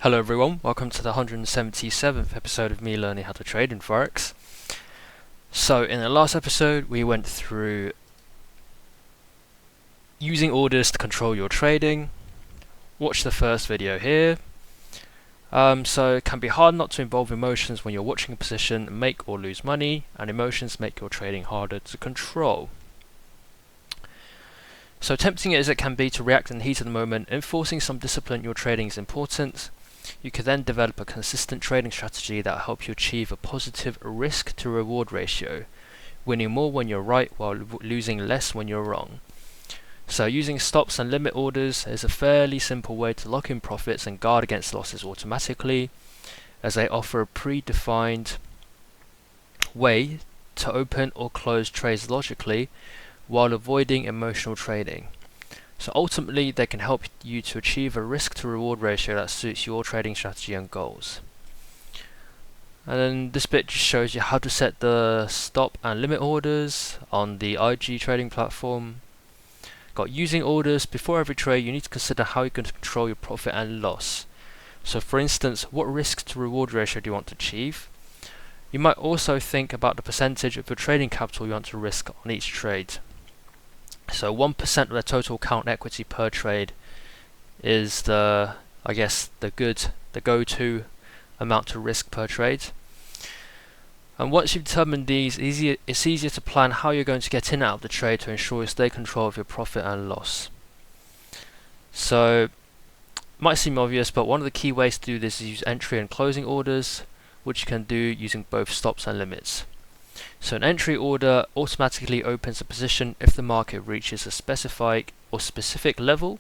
Hello everyone, welcome to the 177th episode of me learning how to trade in Forex. So in the last episode we went through using orders to control your trading. Watch the first video here. So it can be hard not to involve emotions when you're watching a position make or lose money, and emotions make your trading harder to control. So tempting as it can be to react in the heat of the moment, enforcing some discipline in your trading is important. You can then develop a consistent trading strategy that will help you achieve a positive risk to reward ratio, winning more when you're right while losing less when you're wrong. So using stops and limit orders is a fairly simple way to lock in profits and guard against losses automatically, as they offer a predefined way to open or close trades logically while avoiding emotional trading. So ultimately they can help you to achieve a risk to reward ratio that suits your trading strategy and goals. And then this bit just shows you how to set the stop and limit orders on the IG trading platform. Got using orders. Before every trade you need to consider how you're going to control your profit and loss. So for instance, what risk to reward ratio do you want to achieve? You might also think about the percentage of your trading capital you want to risk on each trade. So 1% of the total account equity per trade is the go-to amount to risk per trade. And once you've determined these, it's easier to plan how you're going to get in and out of the trade to ensure you stay in control of your profit and loss. So, it might seem obvious, but one of the key ways to do this is use entry and closing orders, which you can do using both stops and limits. So an entry order automatically opens a position if the market reaches a specific level.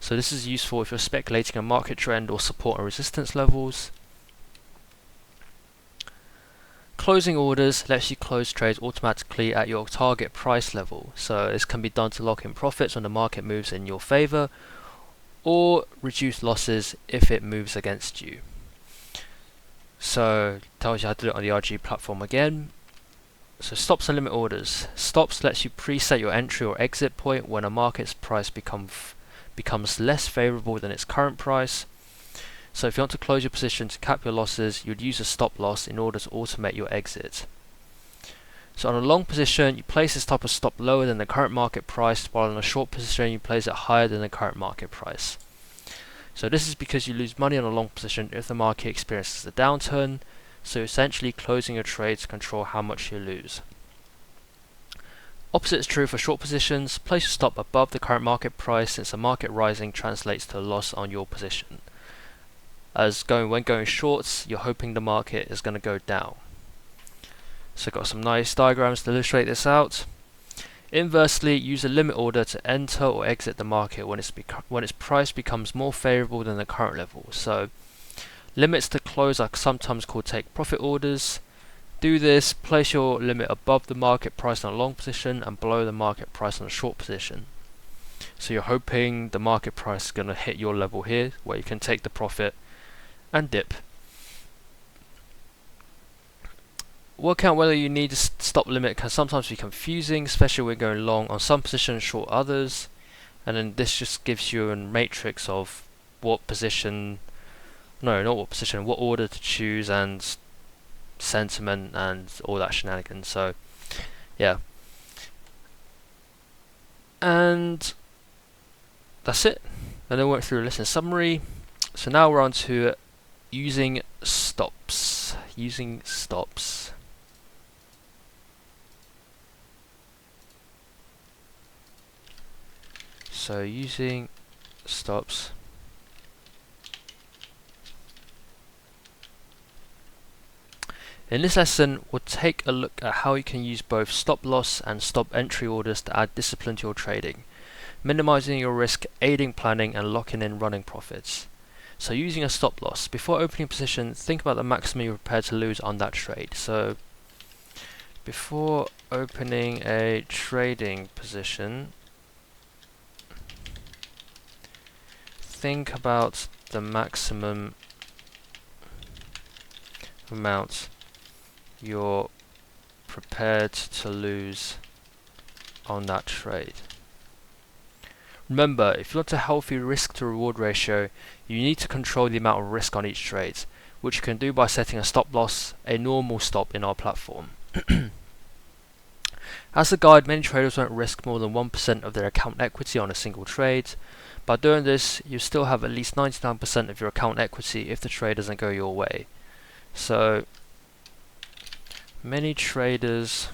So this is useful if you're speculating a market trend or support and resistance levels. Closing orders lets you close trades automatically at your target price level. So this can be done to lock in profits when the market moves in your favor, or reduce losses if it moves against you. So it tells you how to do it on the RG platform again. So stops and limit orders. Stops lets you preset your entry or exit point when a market's price becomes less favorable than its current price. So if you want to close your position to cap your losses, you'd use a stop loss in order to automate your exit. So on a long position, you place this type of stop lower than the current market price, while on a short position you place it higher than the current market price. So this is because you lose money on a long position if the market experiences a downturn. So essentially closing your trade to control how much you lose. Opposite is true for short positions. Place your stop above the current market price, since the market rising translates to a loss on your position. When going shorts, you're hoping the market is going to go down. So got some nice diagrams to illustrate this out. Inversely, use a limit order to enter or exit the market when its price becomes more favorable than the current level. So limits to close are sometimes called take profit orders. Do this, place your limit above the market price on a long position and below the market price on a short position. So you're hoping the market price is going to hit your level here, where you can take the profit and dip. Work out whether you need a stop limit can sometimes be confusing, especially when going long on some positions, short others. And then this just gives you a matrix of what order to choose and sentiment and all that shenanigans. So yeah, and that's it. And then we went through a lesson summary. So now we're on to using stops. So using stops. In this lesson, we'll take a look at how you can use both stop loss and stop entry orders to add discipline to your trading, minimizing your risk, aiding planning, and locking in running profits. So using a stop loss, before opening a position, think about the maximum you're prepared to lose on that trade. So before opening a trading position, think about the maximum amount you're prepared to lose on that trade. Remember, if you want a healthy risk to reward ratio, you need to control the amount of risk on each trade, which you can do by setting a stop loss, a normal stop in our platform. As a guide, many traders won't risk more than 1% of their account equity on a single trade. By doing this, you still have at least 99% of your account equity if the trade doesn't go your way. So, many traders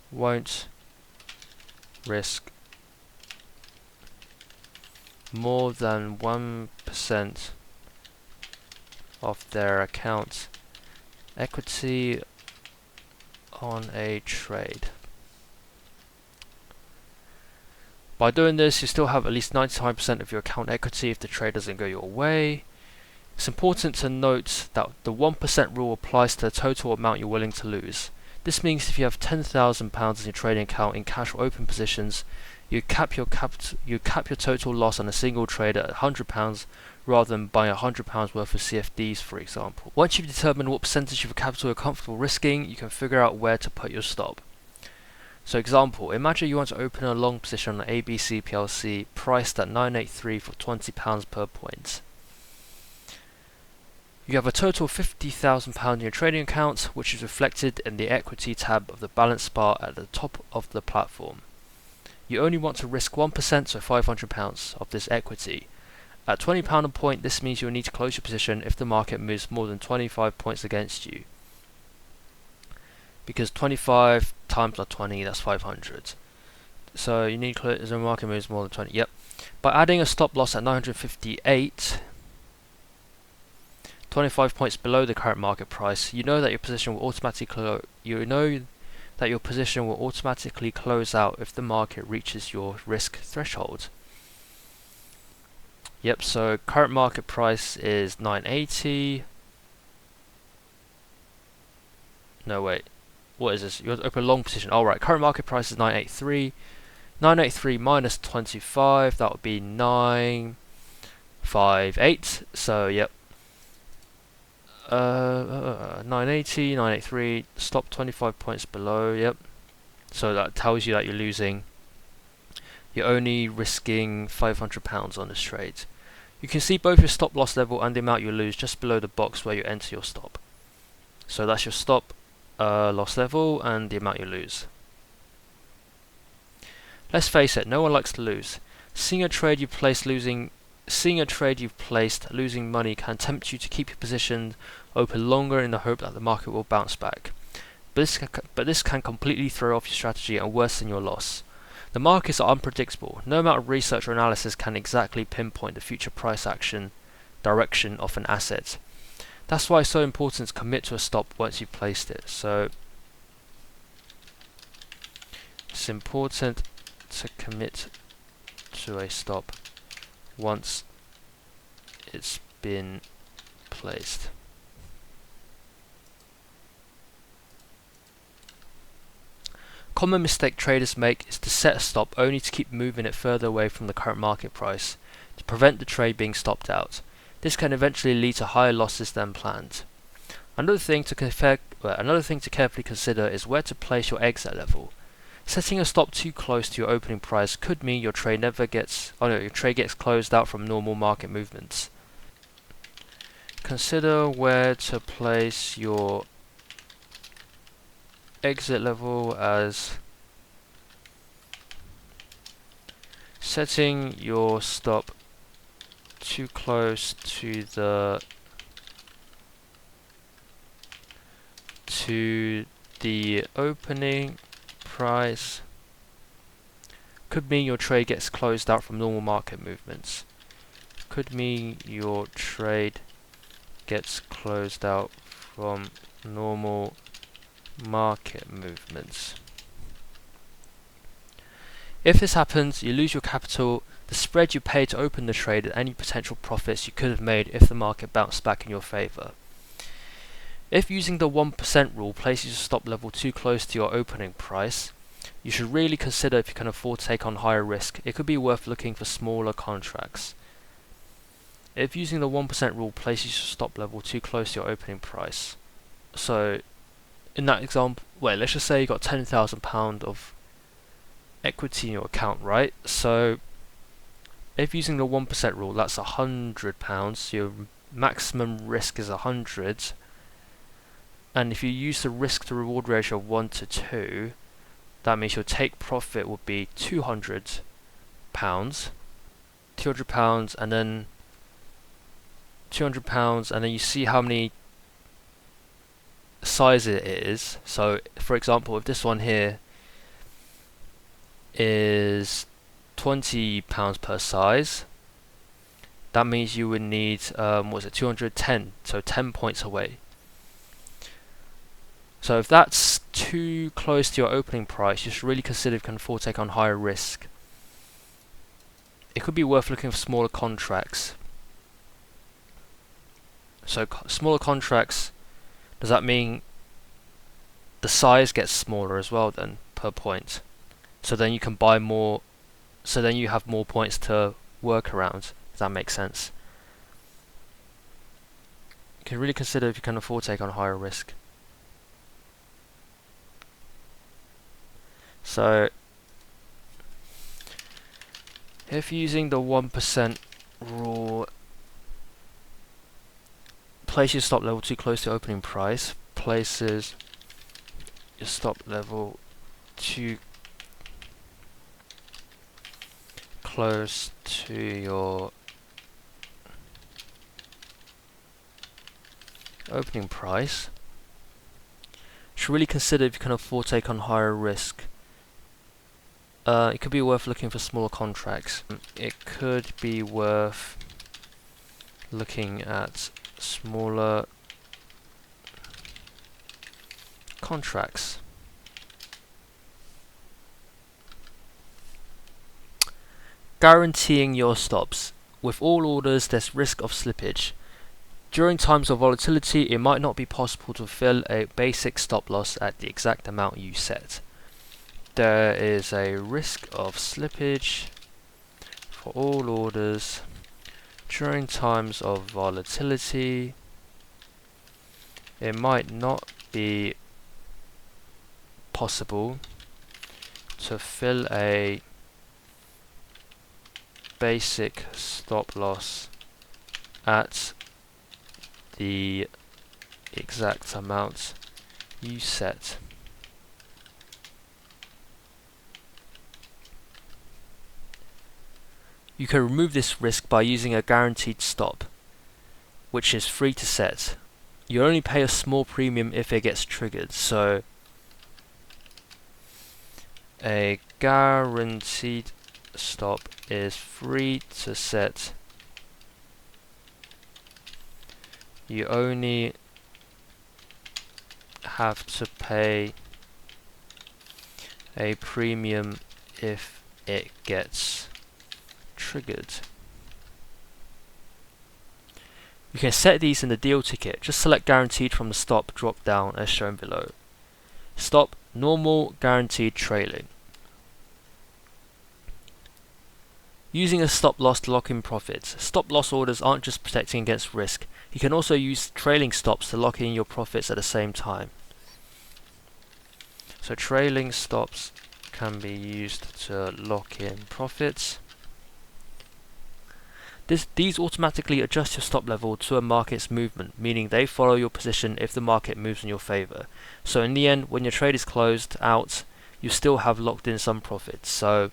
won't risk more than 1% of their account equity on a trade. By doing this, you still have at least 95% of your account equity if the trade doesn't go your way. It's important to note that the 1% rule applies to the total amount you're willing to lose. This means if you have £10,000 in your trading account in cash or open positions, you cap your total loss on a single trade at £100 rather than buying £100 worth of CFDs, for example. Once you've determined what percentage of your capital you're comfortable risking, you can figure out where to put your stop. So example, imagine you want to open a long position on ABC PLC priced at 983 for £20 per point. You have a total of £50,000 in your trading account, which is reflected in the equity tab of the balance bar at the top of the platform. You only want to risk 1%, so £500 of this equity. At £20 a point, this means you'll need to close your position if the market moves more than 25 points against you. Because 25 times 20, that's 500. So you need to close if the market moves more than 20. Yep. By adding a stop loss at 958, 25 points below the current market price, you know that your position will automatically close out if the market reaches your risk threshold. Yep, so current market price is 980. No, wait. What is this? You want to open a long position. Alright, current market price is 983. 983 minus 25, that would be 958. So, yep. 980, 983, stop 25 points below, yep. So that tells you that you're losing. You're only risking £500 on this trade. You can see both your stop loss level and the amount you lose just below the box where you enter your stop. So that's your stop loss level and the amount you lose. Let's face it, no one likes to lose. Seeing a trade you've placed losing money can tempt you to keep your position open longer in the hope that the market will bounce back. But this can completely throw off your strategy and worsen your loss. The markets are unpredictable. No amount of research or analysis can exactly pinpoint the future price action direction of an asset. That's why it's so important to commit to a stop once you've placed it. So it's important to commit to a stop once it's been placed. Common mistake traders make is to set a stop only to keep moving it further away from the current market price to prevent the trade being stopped out. This can eventually lead to higher losses than planned. Another thing to carefully consider is where to place your exit level. Setting a stop too close to your opening price could mean your trade gets closed out from normal market movements. Consider where to place your exit level, as setting your stop too close to the opening price could mean your trade gets closed out from normal market movements. Could mean your trade gets closed out from normal market movements. If this happens, you lose your capital, the spread you pay to open the trade, and any potential profits you could have made if the market bounced back in your favour. If using the 1% rule places your stop level too close to your opening price, you should really consider if you can afford to take on higher risk. It could be worth looking for smaller contracts. If using the 1% rule places your stop level too close to your opening price, so in that example, let's just say you got £10,000 of equity in your account, right? So if using the 1% rule, that's £100. Your maximum risk is 100, and if you use the risk to reward ratio of 1 to 2, that means your take profit would be £200, £200, and then £200, and then you see how many size it is. So for example, if this one here is £20 per size, that means you would need 210, so 10 points away. So if that's too close to your opening price, you should really consider if you can afford to take on higher risk. It could be worth looking for smaller contracts. So smaller contracts, does that mean the size gets smaller as well then per point? So then you can buy more, so then you have more points to work around. Does that make sense? You can really consider if you can afford to take on higher risk. So if using the 1% rule, place your stop level too close to opening price, places your stop level too close to your opening price, should really consider if you can afford to take on higher risk. It could be worth looking for smaller contracts. It could be worth looking at smaller contracts. Guaranteeing your stops. With all orders, there's risk of slippage. During times of volatility, it might not be possible to fill a basic stop loss at the exact amount you set. There is a risk of slippage for all orders during times of volatility. It might not be possible to fill a basic stop loss at the exact amount you set. You can remove this risk by using a guaranteed stop, which is free to set. You only pay a small premium if it gets triggered, so a guaranteed stop is free to set. You only have to pay a premium if it gets triggered. You can set these in the deal ticket. Just select guaranteed from the stop drop down as shown below. Stop, normal, guaranteed, trailing. Using a stop loss to lock in profits. Stop loss orders aren't just protecting against risk. You can also use trailing stops to lock in your profits at the same time. So trailing stops can be used to lock in profits. These automatically adjust your stop level to a market's movement, meaning they follow your position if the market moves in your favor. So in the end, when your trade is closed out, you still have locked in some profits. So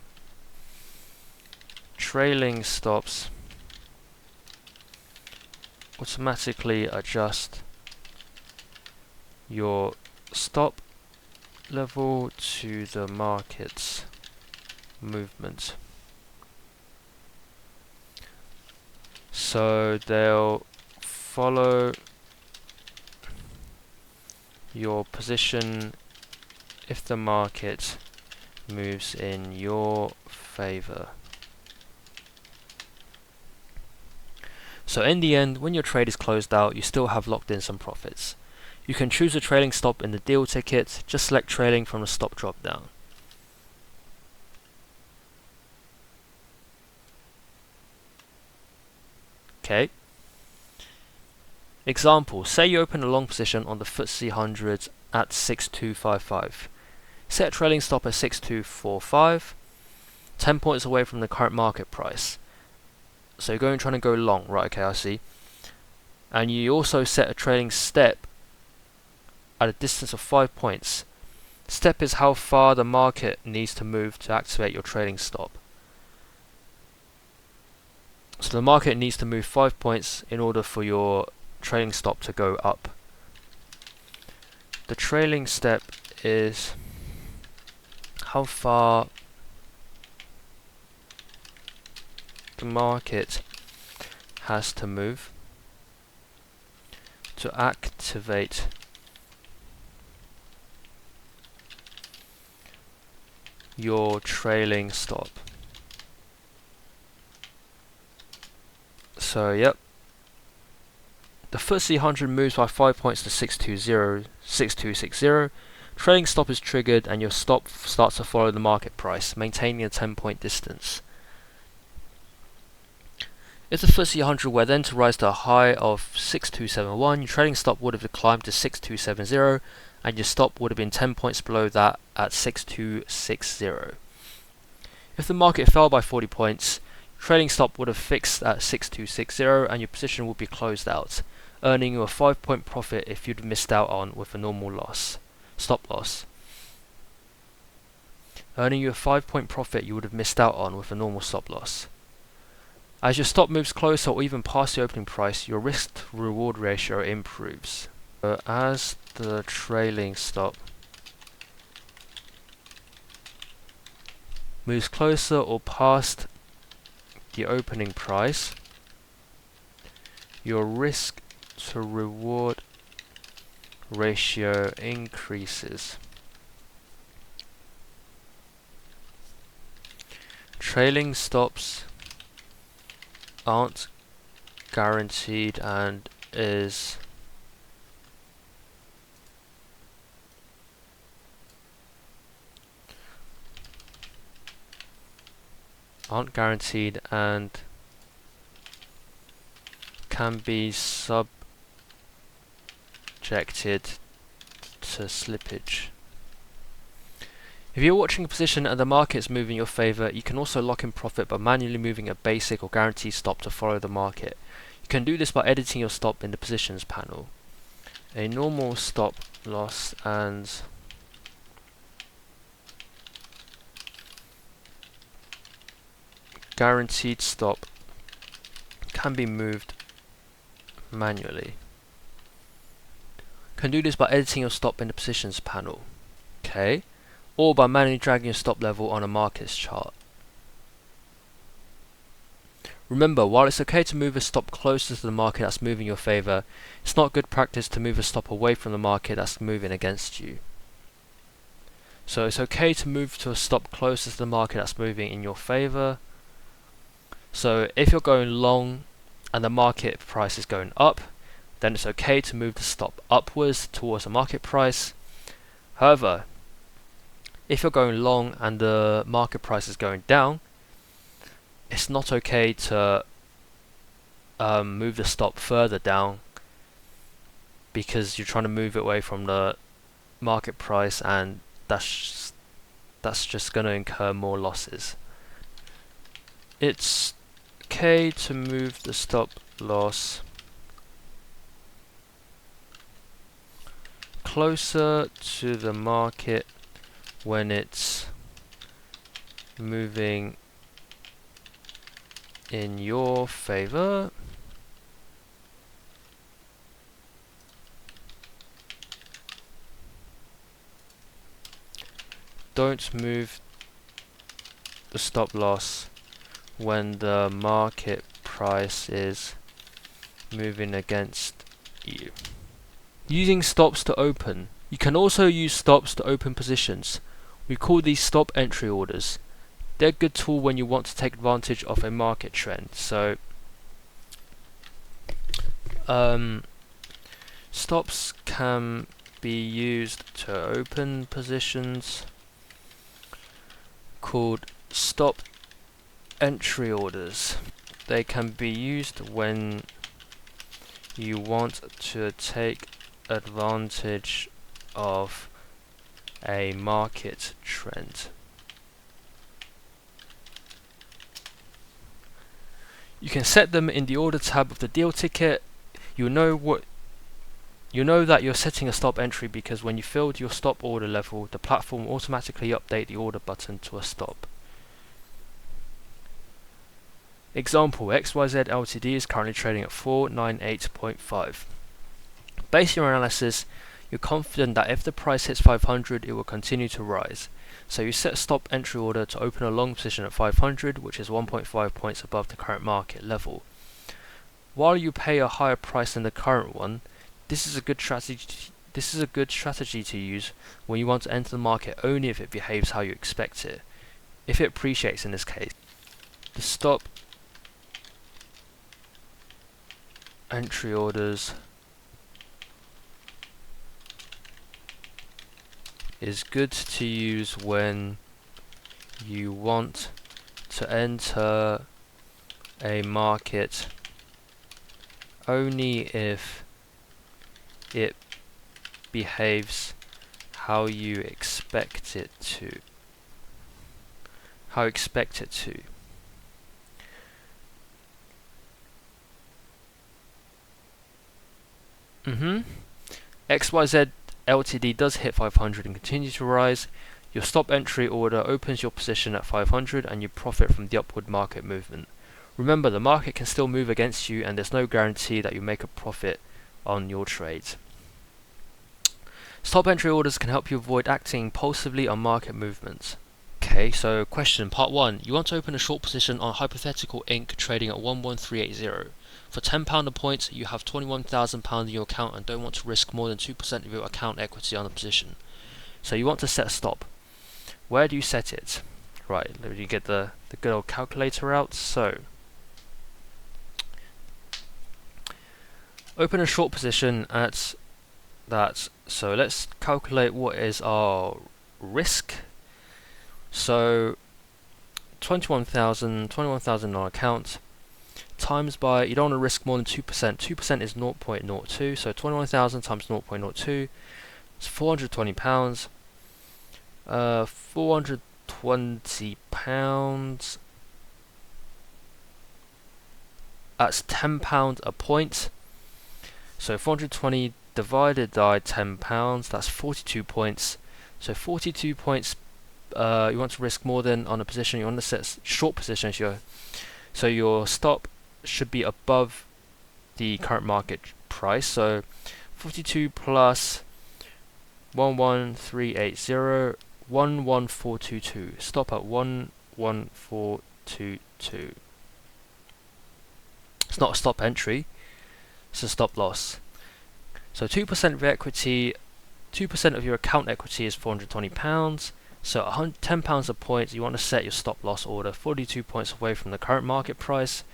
trailing stops automatically adjust your stop level to the market's movement. So they'll follow your position if the market moves in your favor. So in the end, when your trade is closed out, you still have locked in some profits. You can choose a trailing stop in the deal ticket. Just select trailing from the stop drop down. Okay. Example, say you open a long position on the FTSE 100 at 6255. Set a trailing stop at 6245, 10 points away from the current market price. So you're trying to go long, right? Okay, I see. And you also set a trailing step at a distance of 5 points. Step is how far the market needs to move to activate your trailing stop. So the market needs to move 5 points in order for your trailing stop to go up. The trailing step is how far the market has to move to activate your trailing stop. So yep, the FTSE 100 moves by 5 points to 6260. Trailing stop is triggered and your stop starts to follow the market price, maintaining a 10-point distance. If the FTSE 100 were then to rise to a high of 6271, your trailing stop would have climbed to 6270 and your stop would have been 10 points below that at 6260. If the market fell by 40 points, your trailing stop would have fixed at 6260 and your position would be closed out, earning you a 5-point profit if you'd missed out on with a normal stop loss. Earning you a 5-point profit you would have missed out on with a normal stop loss. As your stop moves closer or even past the opening price, your risk-to-reward ratio improves. As the trailing stop moves closer or past the opening price, your risk-to-reward ratio increases. Trailing stops aren't guaranteed and can be subjected to slippage. If you're watching a position and the market's moving in your favor, you can also lock in profit by manually moving a basic or guaranteed stop to follow the market. You can do this by editing your stop in the positions panel. A normal stop loss and guaranteed stop can be moved manually. You can do this by editing your stop in the positions panel. Okay. Or by manually dragging your stop level on a markets chart. Remember, while it's okay to move a stop closer to the market that's moving in your favor, it's not good practice to move a stop away from the market that's moving against you. So it's okay to move to a stop closer to the market that's moving in your favor. So if you're going long and the market price is going up, then it's okay to move the stop upwards towards the market price. However, if you're going long and the market price is going down, it's not okay to move the stop further down because you're trying to move it away from the market price, and that's just going to incur more losses. It's okay to move the stop loss closer to the market when it's moving in your favor. Don't move the stop loss when the market price is moving against you. Using stops to open. You can also use stops to open positions. We call these stop entry orders. They're a good tool when you want to take advantage of a market trend. So stops can be used to open positions called stop entry orders. They can be used when you want to take advantage of a market trend. You can set them in the order tab of the deal ticket. You know that you're setting a stop entry because when you filled your stop order level, the platform will automatically update the order button to a stop. Example, XYZ Ltd is currently trading at 498.5. Based on your analysis, you're confident that if the price hits 500, it will continue to rise. So you set a stop entry order to open a long position at 500, which is 1.5 points above the current market level. While you pay a higher price than the current one, this is a good strategy to use when you want to enter the market only if it behaves how you expect it. If it appreciates in this case, the stop entry orders is good to use when you want to enter a market only if it behaves how you expect it to. XYZ Ltd does hit 500 and continue to rise. Your stop entry order opens your position at 500 and you profit from the upward market movement. Remember, the market can still move against you and there's no guarantee that you make a profit on your trades. Stop entry orders can help you avoid acting impulsively on market movements. Okay, so question part 1. You want to open a short position on hypothetical Inc. trading at 11380. For £10 a point, you have £21,000 in your account and don't want to risk more than 2% of your account equity on the position. So you want to set a stop. Where do you set it? Right, let me get the good old calculator out. So, open a short position at that. So let's calculate what is our risk. So 21,000 on account times by, you don't want to risk more than 2%. 2% is 0.02, so 21,000 times 0.02 is £420. £420, that's £10 a point. So 420 divided by £10, that's 42 points. So 42 points you want to risk more than on a position. You want to set short positions. So your stop should be above the current market price. So 42 plus 11380, 11422. Stop at 11422. It's not a stop entry, it's a stop loss. So 2% of your equity, 2% of your account equity is £420. So £10 a point, you want to set your stop loss order 42 points away from the current market price.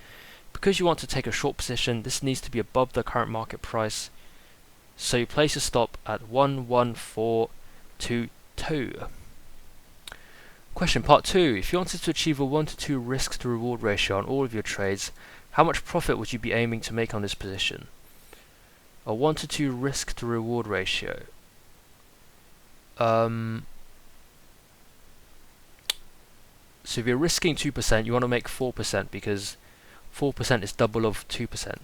Because you want to take a short position, this needs to be above the current market price. So you place your stop at 11422. Question part 2. If you wanted to achieve a 1 to 2 risk to reward ratio on all of your trades, how much profit would you be aiming to make on this position? A 1 to 2 risk to reward ratio. So if you're risking 2%, you want to make 4% because 4% is double of 2%.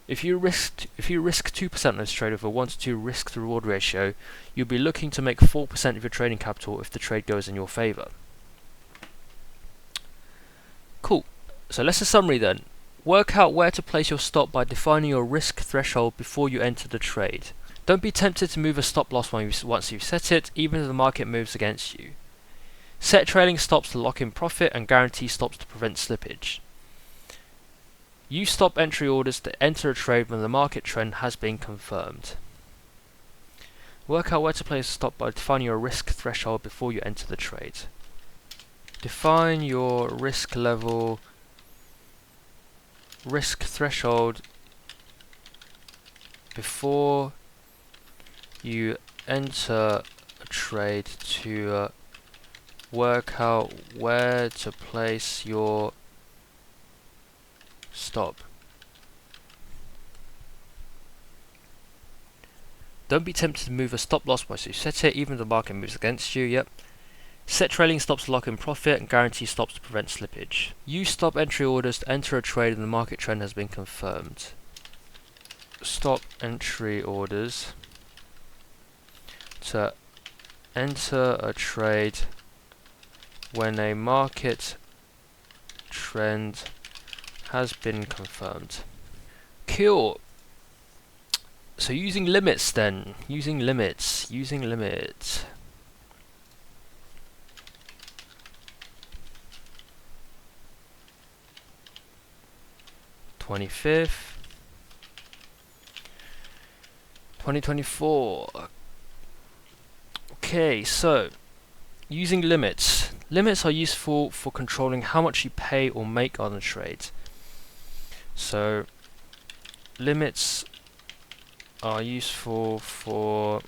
If you risk 2% on this trade with a 1 to 2 risk to reward ratio, you'll be looking to make 4% of your trading capital if the trade goes in your favor. Cool. So let's do a summary then. Work out where to place your stop by defining your risk threshold before you enter the trade. Don't be tempted to move a stop loss once you've set it, even if the market moves against you. Set trailing stops to lock in profit and guarantee stops to prevent slippage. Use stop entry orders to enter a trade when the market trend has been confirmed. Work out where to place a stop by defining your risk threshold before you enter the trade. Define your risk threshold before you enter a trade to work out where to place your stop. Don't be tempted to move a stop loss once you set it, even if the market moves against you. Yep. Set trailing stops to lock in profit and guarantee stops to prevent slippage. Use stop entry orders to enter a trade when the market trend has been confirmed. Stop entry orders to enter a trade when a market trend has been confirmed. Cool. So using limits then. Using limits. 25th. 2024. Okay, so using limits. Limits are useful for controlling how much you pay or make on a trade. So limits are useful for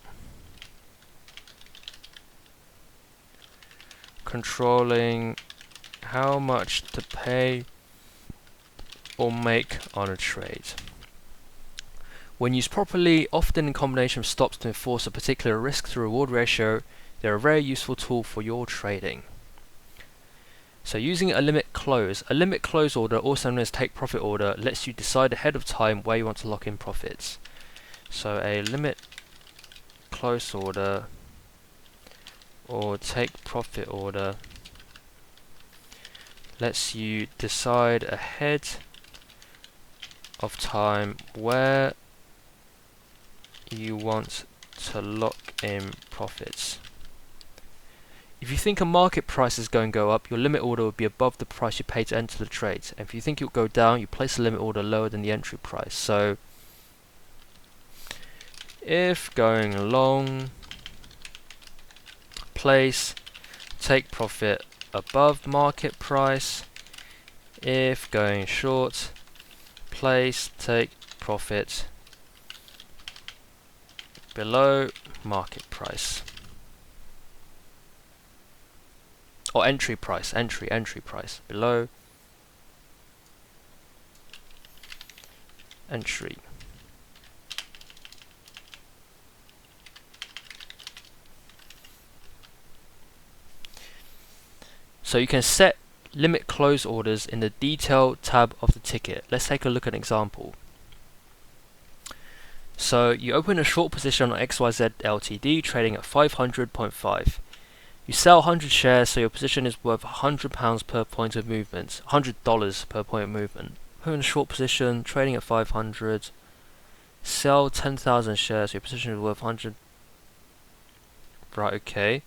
controlling how much to pay or make on a trade. When used properly, often in combination with stops to enforce a particular risk to reward ratio, they're a very useful tool for your trading. So using a limit close order, also known as take profit order, lets you decide ahead of time where you want to lock in profits. So a limit close order or take profit order lets you decide ahead of time where you want to lock in profits. If you think a market price is going to go up, your limit order will be above the price you pay to enter the trade. And if you think it will go down, you place a limit order lower than the entry price. So if going long, place take profit above market price. If going short, place take profit below market price. Or entry price, entry price, below entry. So you can set limit close orders in the detail tab of the ticket. Let's take a look at an example. So you open a short position on XYZ Ltd trading at 500.5. You sell 100 shares, so your position is worth £100 per point of movement, $100 per point of movement. Open a short position trading at 500. Sell 10,000 shares, so your position is worth 100. Right, okay.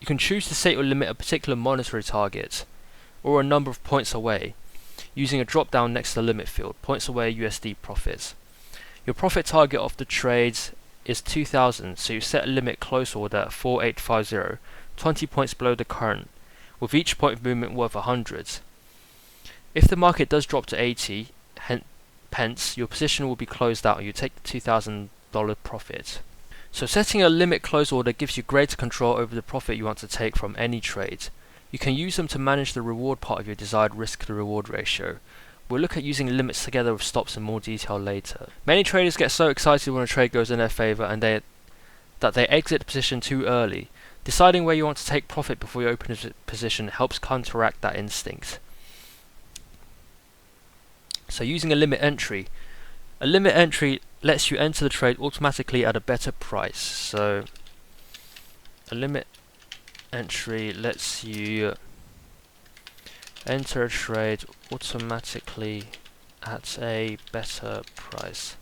You can choose to set your limit a particular monetary target or a number of points away using a drop down next to the limit field, points away USD profits. Your profit target of the trades is 2,000, so you set a limit close order at 4850, 20 points below the current, with each point of movement worth 100. If the market does drop to 80 pence, your position will be closed out and you take the $2,000 profit. So setting a limit close order gives you greater control over the profit you want to take from any trade. You can use them to manage the reward part of your desired risk to reward ratio. We'll look at using limits together with stops in more detail later. Many traders get so excited when a trade goes in their favor and that they exit the position too early. Deciding where you want to take profit before you open a position helps counteract that instinct. So using a limit entry. A limit entry lets you enter the trade automatically at a better price. So a limit entry lets you enter a trade automatically at a better price.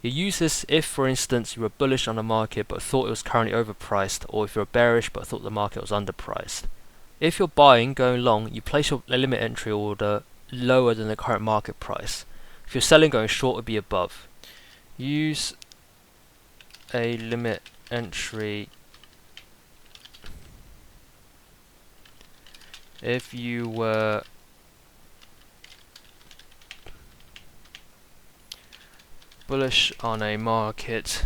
You use this if, for instance, you were bullish on the market but thought it was currently overpriced, or if you're bearish but thought the market was underpriced. If you're buying, going long, you place your limit entry order lower than the current market price. If you're selling, going short would be above. Use a limit entry if you were bullish on a market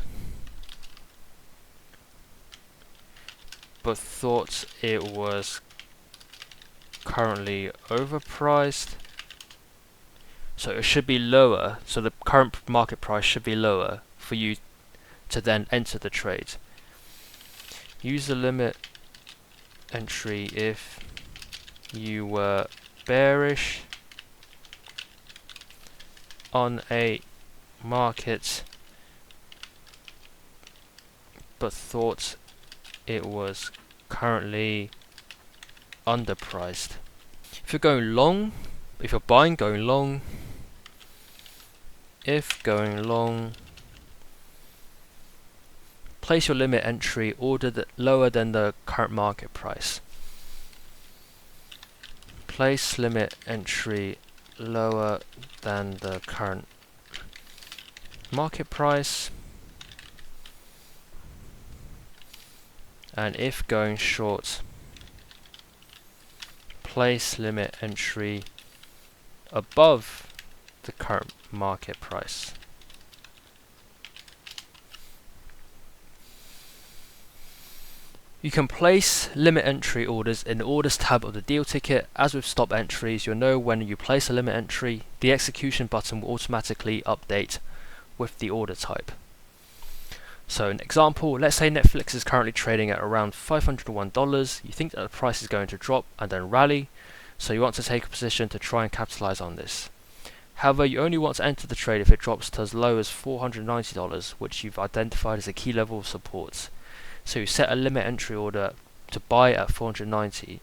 but thought it was currently overpriced. So it should be lower, so the current market price should be lower for you to then enter the trade. Use the limit entry if you were bearish on a market but thought it was currently underpriced. If you're going long, if you're buying, going long, if going long, place your limit entry ordered lower than the current market price. Place limit entry lower than the current market price. And if going short, place limit entry above the current market price. You can place limit entry orders in the orders tab of the deal ticket. As with stop entries, you'll know when you place a limit entry, the execution button will automatically update with the order type. So an example, let's say Netflix is currently trading at around $501. You think that the price is going to drop and then rally, so you want to take a position to try and capitalize on this. However, you only want to enter the trade if it drops to as low as $490, which you've identified as a key level of support. So you set a limit entry order to buy at $490.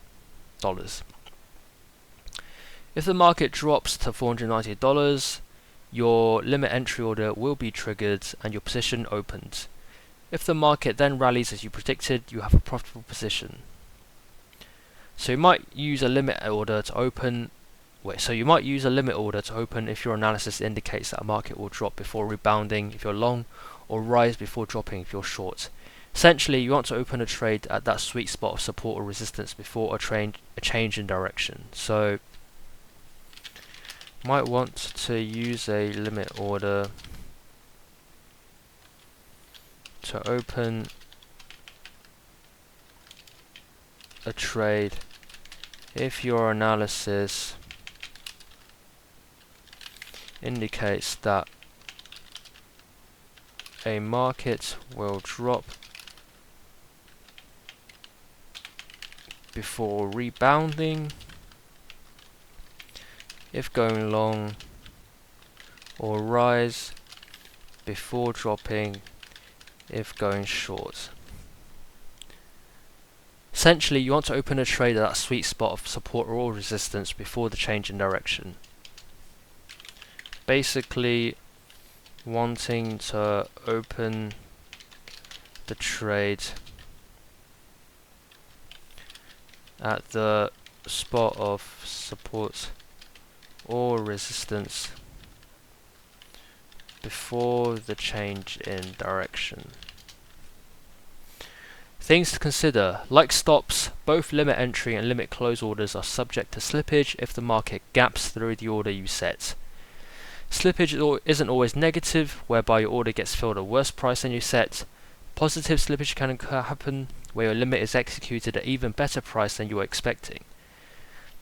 If the market drops to $490, your limit entry order will be triggered and your position opened. If the market then rallies as you predicted, you have a profitable position. So you might use a limit order to open. If your analysis indicates that a market will drop before rebounding if you're long, or rise before dropping if you're short. Essentially, you want to open a trade at that sweet spot of support or resistance before a change in direction. So might want to use a limit order to open a trade if your analysis indicates that a market will drop before rebounding if going long, or rise before dropping if going short. Essentially, you want to open a trade at that sweet spot of support or resistance before the change in direction. Basically, wanting to open the trade at the spot of support or resistance before the change in direction. Things to consider: like stops, both limit entry and limit close orders are subject to slippage if the market gaps through the order you set. Slippage isn't always negative, whereby your order gets filled at a worse price than you set. Positive slippage can happen where your limit is executed at an even better price than you were expecting.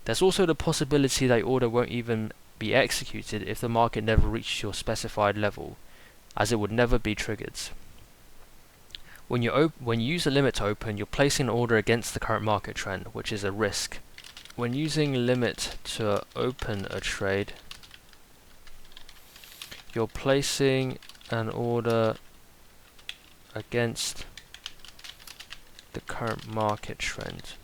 There's also the possibility that your order won't even be executed if the market never reaches your specified level, as it would never be triggered. When you use a limit to open, you're placing an order against the current market trend, which is a risk. When using limit to open a trade, you're placing an order against the current market trend,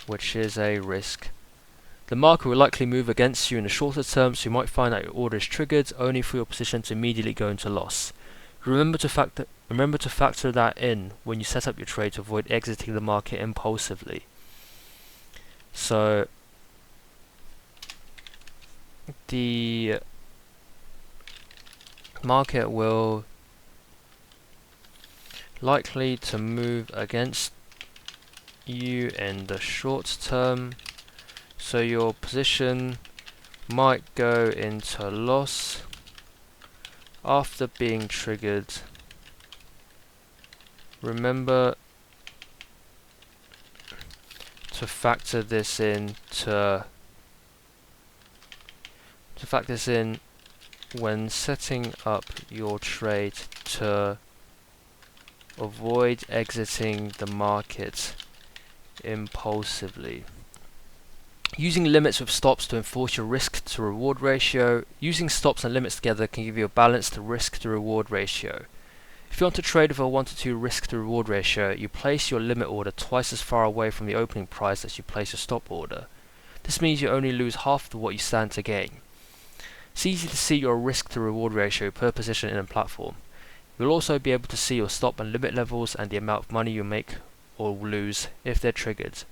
which is a risk. The market will likely move against you in the shorter term, so you might find that your order is triggered only for your position to immediately go into loss. Remember to factor that in when you set up your trade to avoid exiting the market impulsively. So the market will likely to move against you in the short term, so your position might go into loss after being triggered. Remember to factor this in to to factor this in when setting up your trade to avoid exiting the market impulsively. Using limits with stops to enforce your risk to reward ratio. Using stops and limits together can give you a balanced risk to reward ratio. If you want to trade with a 1 to 2 risk to reward ratio, you place your limit order twice as far away from the opening price as you place your stop order. This means you only lose half of what you stand to gain. It's easy to see your risk to reward ratio per position in a platform. You'll also be able to see your stop and limit levels and the amount of money you make or lose if they're triggered.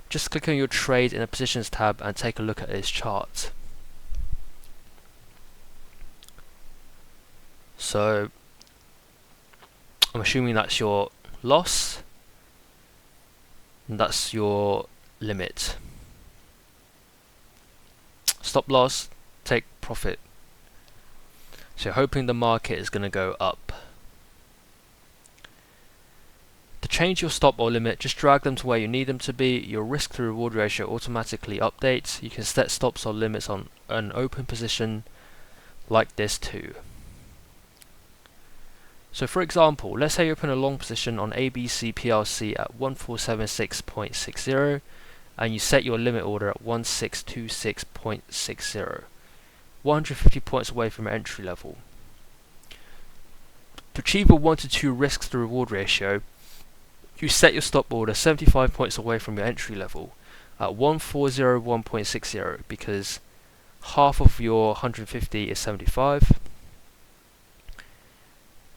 Just click on your trade in the positions tab and take a look at this chart. So I'm assuming that's your loss and that's your limit. Stop loss, take profit. So you're hoping the market is going to go up. To change your stop or limit, just drag them to where you need them to be. Your risk to reward ratio automatically updates. You can set stops or limits on an open position like this too. So for example, let's say you open a long position on ABC PLC at 1476.60 and you set your limit order at 1626.60, 150 points away from your entry level. To achieve a 1 to 2 risk to reward ratio, you set your stop order 75 points away from your entry level at 1401.60 because half of your 150 is 75.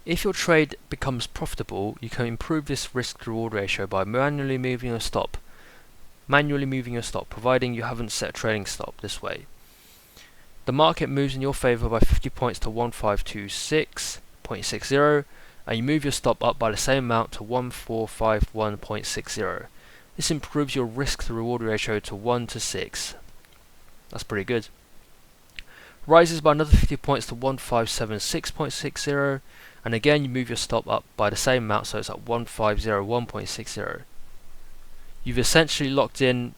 If your trade becomes profitable, you can improve this risk to reward ratio by manually moving your stop, providing you haven't set a trading stop this way. The market moves in your favor by 50 points to 1526.60 and you move your stop up by the same amount to 1451.60. This improves your risk to reward ratio to 1 to 6. That's pretty good. Rises by another 50 points to 1576.60 and again you move your stop up by the same amount, so it's at 1501.60. You've essentially locked in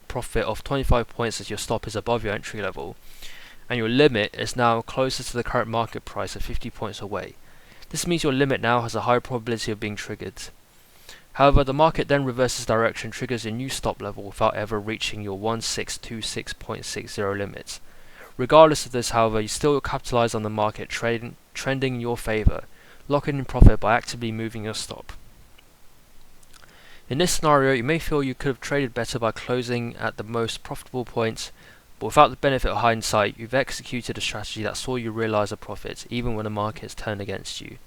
profit of 25 points as your stop is above your entry level, and your limit is now closer to the current market price of 50 points away. This means your limit now has a high probability of being triggered. However, the market then reverses direction, triggers a new stop level without ever reaching your 1626.60 limit. Regardless of this, however, you still capitalize on the market trending in your favor, locking in profit by actively moving your stop. In this scenario, you may feel you could have traded better by closing at the most profitable points, but without the benefit of hindsight, you've executed a strategy that saw you realize a profit, even when the market has turned against you.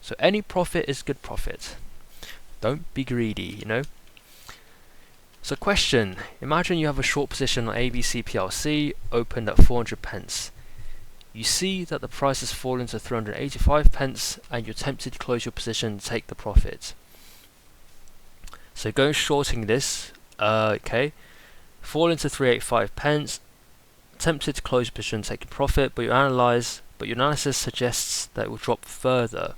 So any profit is good profit. Don't be greedy, you know. So question, imagine you have a short position on ABC PLC opened at 400 pence. You see that the price has fallen to 385 pence and you're tempted to close your position and take the profit. So go shorting this, fall into 385 pence, tempted to close your position, take a profit, but your analysis suggests that it will drop further,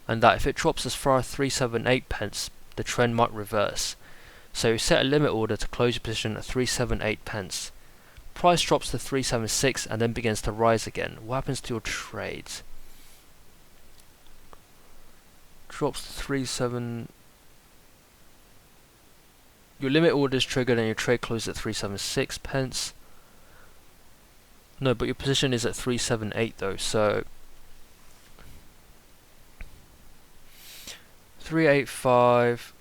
and that if it drops as far as 378 pence, the trend might reverse. So you set a limit order to close your position at 378 pence. Price drops to 376 and then begins to rise again. What happens to your trade? Drops to 37. Your limit order is triggered and your trade closes at 376 pence. No, but your position is at 378 though, so 385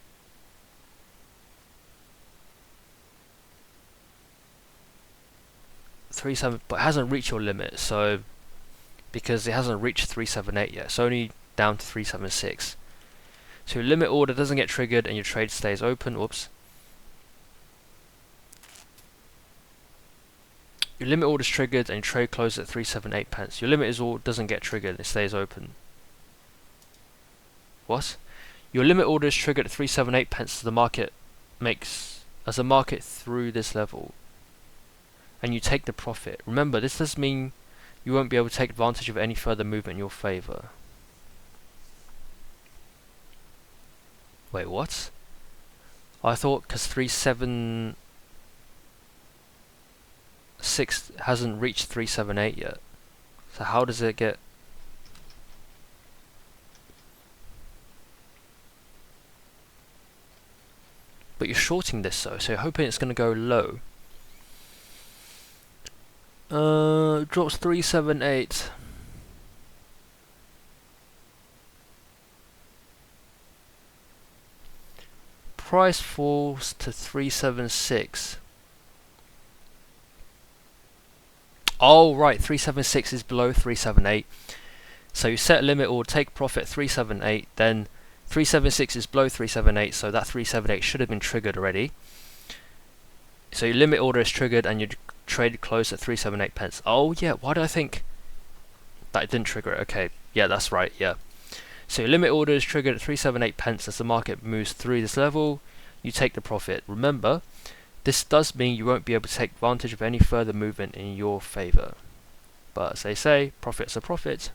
37, but it hasn't reached your limit, so because it hasn't reached 378 yet, it's only down to 376. So your limit order doesn't get triggered and your trade stays open. Whoops. Your limit order is triggered and your trade closes at 378 pence. Your limit doesn't get triggered, it stays open. What? Your limit order is triggered at 378 pence as the market through this level, and you take the profit. Remember, this does mean you won't be able to take advantage of any further movement in your favor. Wait, what? I thought because 376 376 hasn't reached 378 yet. So how does it get? But you're shorting this though, so you're hoping it's going to go low. Drops 378. Price falls to 376. Oh right, 376 is below 378. So you set a limit or take profit 378, then 376 is below 378, so that 378 should have been triggered already. So your limit order is triggered and your trade closed at 378 pence. Oh yeah, why did I think that it didn't trigger it? Okay, yeah, that's right, yeah. So your limit order is triggered at 378 pence as the market moves through this level. You take the profit. Remember, this does mean you won't be able to take advantage of any further movement in your favor. But as they say, profit's a profit.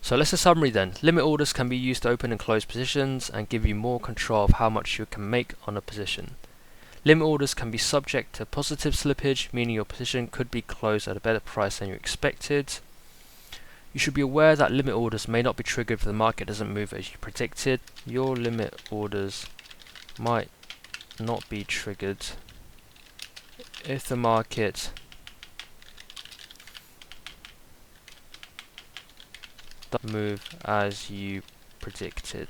So let's a summary then. Limit orders can be used to open and close positions and give you more control of how much you can make on a position. Limit orders can be subject to positive slippage, meaning your position could be closed at a better price than you expected. You should be aware that limit orders may not be triggered if the market doesn't move as you predicted. Your limit orders might not be triggered if the market doesn't move as you predicted.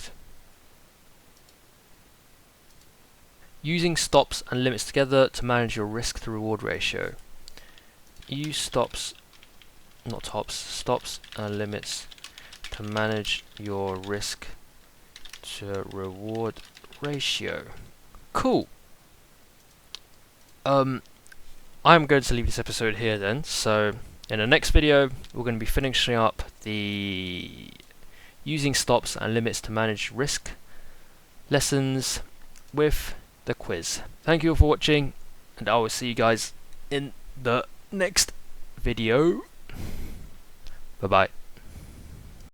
Using stops and limits together to manage your risk to reward ratio. Use stops and limits to manage your risk to reward ratio. Cool. I'm going to leave this episode here then. So in the next video, we're going to be finishing up the using stops and limits to manage risk lessons with the quiz. Thank you all for watching, and I will see you guys in the next video. Bye bye.